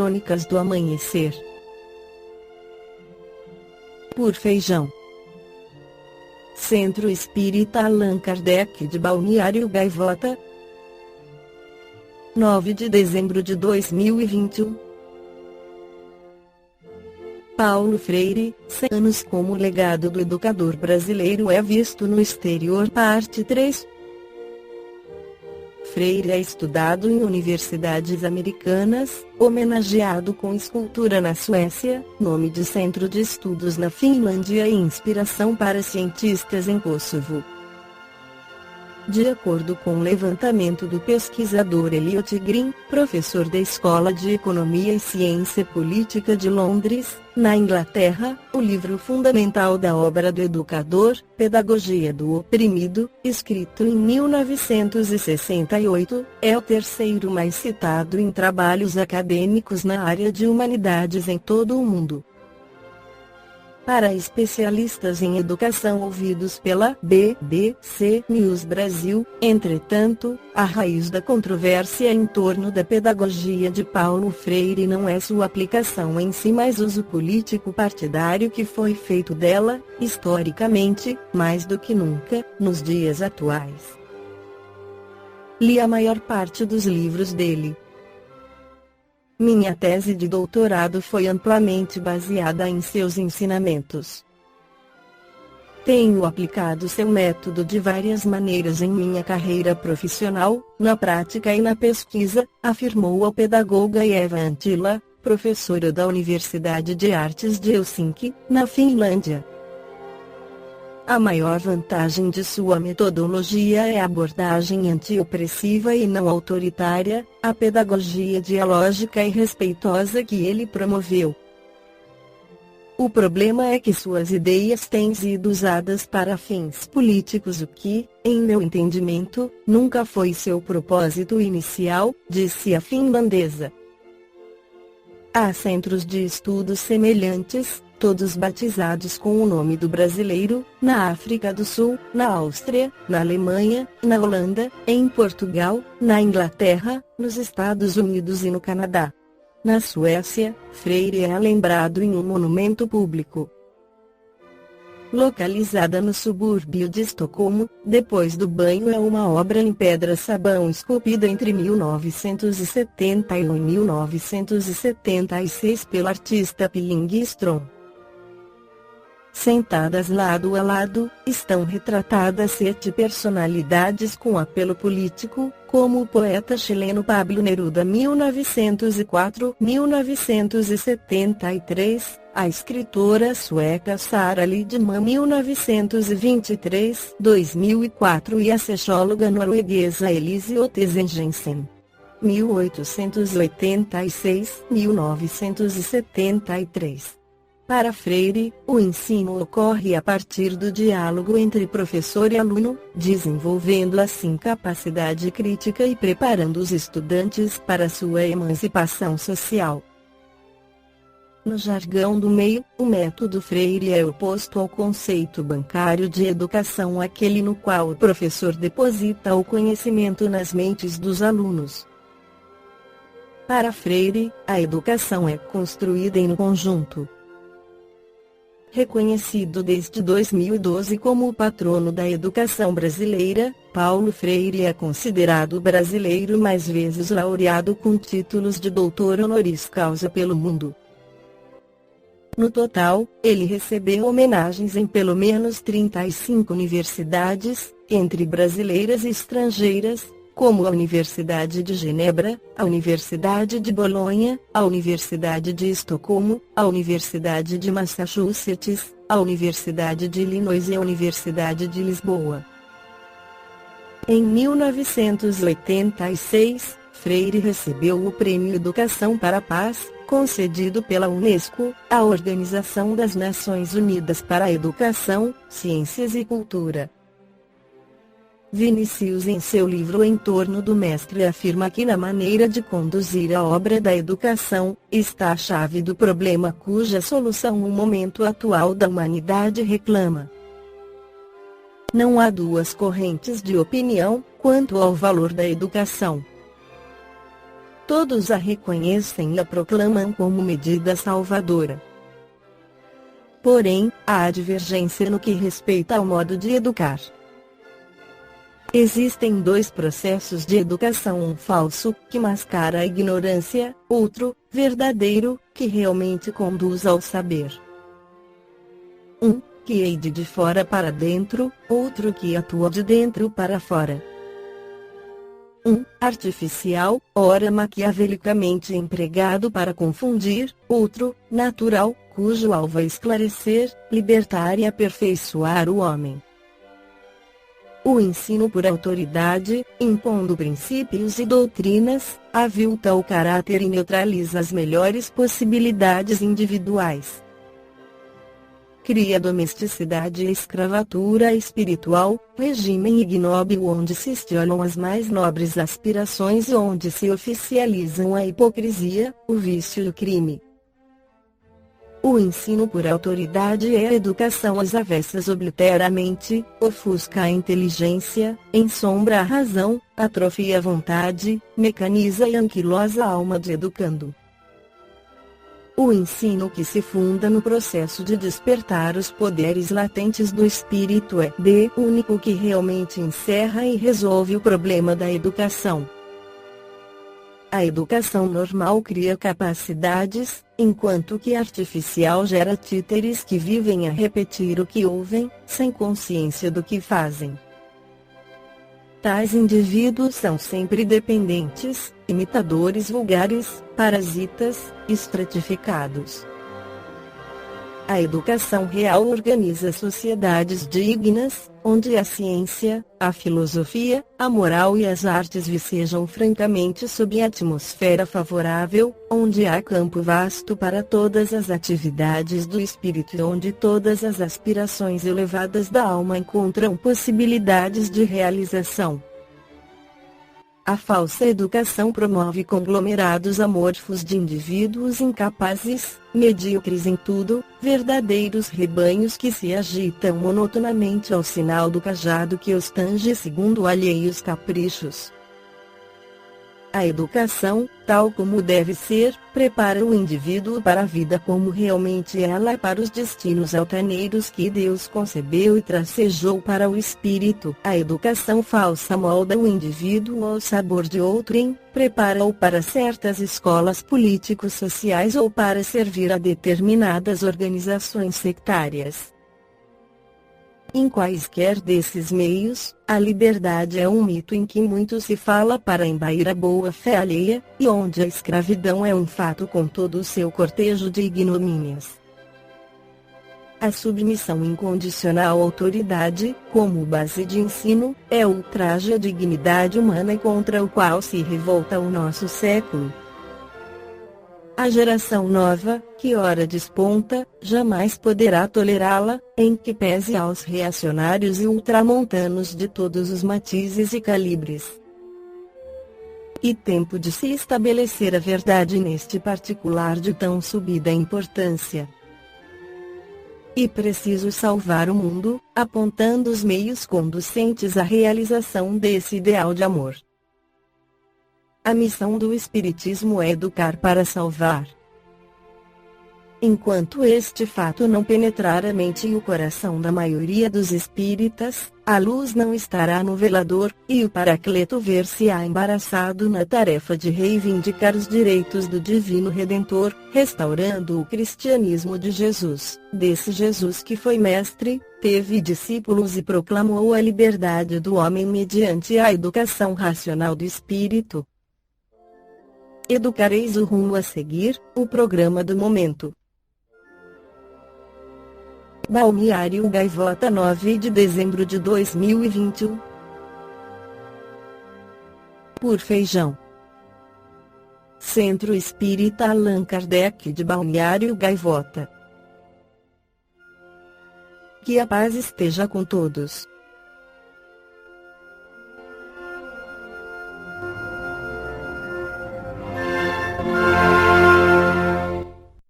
Crônicas do Amanhecer. Por Feijão. Centro Espírita Allan Kardec de Balneário Gaivota, 9 de dezembro de 2021. Paulo Freire, 100 anos como legado do educador brasileiro é visto no exterior. Parte 3. Freire é estudado em universidades americanas, homenageado com escultura na Suécia, nome de centro de estudos na Finlândia e inspiração para cientistas em Kosovo. De acordo com o levantamento do pesquisador Elliot Green, professor da Escola de Economia e Ciência Política de Londres, na Inglaterra, o livro fundamental da obra do educador, Pedagogia do Oprimido, escrito em 1968, é o terceiro mais citado em trabalhos acadêmicos na área de humanidades em todo o mundo. Para especialistas em educação ouvidos pela BBC News Brasil, entretanto, a raiz da controvérsia em torno da pedagogia de Paulo Freire não é sua aplicação em si, mas uso político partidário que foi feito dela, historicamente, mais do que nunca, nos dias atuais. Li a maior parte dos livros dele. Minha tese de doutorado foi amplamente baseada em seus ensinamentos. Tenho aplicado seu método de várias maneiras em minha carreira profissional, na prática e na pesquisa, afirmou a pedagoga Eva Antila, professora da Universidade de Artes de Helsinki, na Finlândia. A maior vantagem de sua metodologia é a abordagem antiopressiva e não autoritária, a pedagogia dialógica e respeitosa que ele promoveu. O problema é que suas ideias têm sido usadas para fins políticos, o que, em meu entendimento, nunca foi seu propósito inicial, disse a finlandesa. Há centros de estudos semelhantes, todos batizados com o nome do brasileiro, na África do Sul, na Áustria, na Alemanha, na Holanda, em Portugal, na Inglaterra, nos Estados Unidos e no Canadá. Na Suécia, Freire é lembrado em um monumento público. Localizada no subúrbio de Estocolmo, Depois do Banho é uma obra em pedra-sabão esculpida entre 1971 e 1976 pelo artista Pilling-Ström. Sentadas lado a lado, estão retratadas 7 personalidades com apelo político, como o poeta chileno Pablo Neruda 1904-1973, a escritora sueca Sara Lidman 1923-2004 e a sexóloga norueguesa Elise Ottesen-Jensen 1886-1973. Para Freire, o ensino ocorre a partir do diálogo entre professor e aluno, desenvolvendo assim capacidade crítica e preparando os estudantes para sua emancipação social. No jargão do meio, o método Freire é oposto ao conceito bancário de educação, aquele no qual o professor deposita o conhecimento nas mentes dos alunos. Para Freire, a educação é construída em conjunto. Reconhecido desde 2012 como o patrono da educação brasileira, Paulo Freire é considerado o brasileiro mais vezes laureado com títulos de doutor honoris causa pelo mundo. No total, ele recebeu homenagens em pelo menos 35 universidades, entre brasileiras e estrangeiras, como a Universidade de Genebra, a Universidade de Bolonha, a Universidade de Estocolmo, a Universidade de Massachusetts, a Universidade de Illinois e a Universidade de Lisboa. Em 1986, Freire recebeu o Prêmio Educação para a Paz, concedido pela Unesco, a Organização das Nações Unidas para a Educação, Ciências e Cultura. Vinícius, em seu livro Em Torno do Mestre, afirma que na maneira de conduzir a obra da educação, está a chave do problema cuja solução o momento atual da humanidade reclama. Não há duas correntes de opinião quanto ao valor da educação. todos a reconhecem e a proclamam como medida salvadora. Porém, há divergência no que respeita ao modo de educar. Existem dois processos de educação: um falso, que mascara a ignorância; outro, verdadeiro, que realmente conduz ao saber. Um, que é de fora para dentro; outro que atua de dentro para fora. Um, artificial, ora maquiavelicamente empregado para confundir; outro, natural, cujo alvo é esclarecer, libertar e aperfeiçoar o homem. O ensino por autoridade, impondo princípios e doutrinas, avilta o caráter e neutraliza as melhores possibilidades individuais. Cria domesticidade e escravatura espiritual, regime ignóbil onde se estiolam as mais nobres aspirações e onde se oficializam a hipocrisia, o vício e o crime. O ensino por autoridade é a educação às avessas, oblitera a mente, ofusca a inteligência, ensombra a razão, atrofia a vontade, mecaniza e anquilosa a alma do educando. O ensino que se funda no processo de despertar os poderes latentes do espírito é o único que realmente encerra e resolve o problema da educação. A educação normal cria capacidades, enquanto que a artificial gera títeres que vivem a repetir o que ouvem, sem consciência do que fazem. Tais indivíduos são sempre dependentes, imitadores vulgares, parasitas, estratificados. A educação real organiza sociedades dignas, onde a ciência, a filosofia, a moral e as artes vicejam francamente sob atmosfera favorável, onde há campo vasto para todas as atividades do espírito e onde todas as aspirações elevadas da alma encontram possibilidades de realização. A falsa educação promove conglomerados amorfos de indivíduos incapazes, medíocres em tudo, verdadeiros rebanhos que se agitam monotonamente ao sinal do cajado que os tange segundo alheios caprichos. A educação, tal como deve ser, prepara o indivíduo para a vida como realmente ela é, para os destinos altaneiros que Deus concebeu e tracejou para o espírito. A educação falsa molda o indivíduo ao sabor de outrem, prepara-o para certas escolas político-sociais ou para servir a determinadas organizações sectárias. Em quaisquer desses meios, a liberdade é um mito em que muito se fala para embair a boa-fé alheia, e onde a escravidão é um fato com todo o seu cortejo de ignomínias. A submissão incondicional à autoridade, como base de ensino, é o ultraje à dignidade humana contra o qual se revolta o nosso século. A geração nova, que ora desponta, jamais poderá tolerá-la, em que pese aos reacionários e ultramontanos de todos os matizes e calibres. E tempo de se estabelecer a verdade neste particular de tão subida importância. E preciso salvar o mundo, apontando os meios conducentes à realização desse ideal de amor. A missão do Espiritismo é educar para salvar. Enquanto este fato não penetrar a mente e o coração da maioria dos espíritas, a luz não estará no velador, e o Paracleto ver-se-á embaraçado na tarefa de reivindicar os direitos do Divino Redentor, restaurando o cristianismo de Jesus, desse Jesus que foi mestre, teve discípulos e proclamou a liberdade do homem mediante a educação racional do espírito. Educareis o rumo a seguir, o programa do momento. Balneário Gaivota, 9 de dezembro de 2021. Por Feijão. Centro Espírita Allan Kardec de Balneário Gaivota. Que a paz esteja com todos.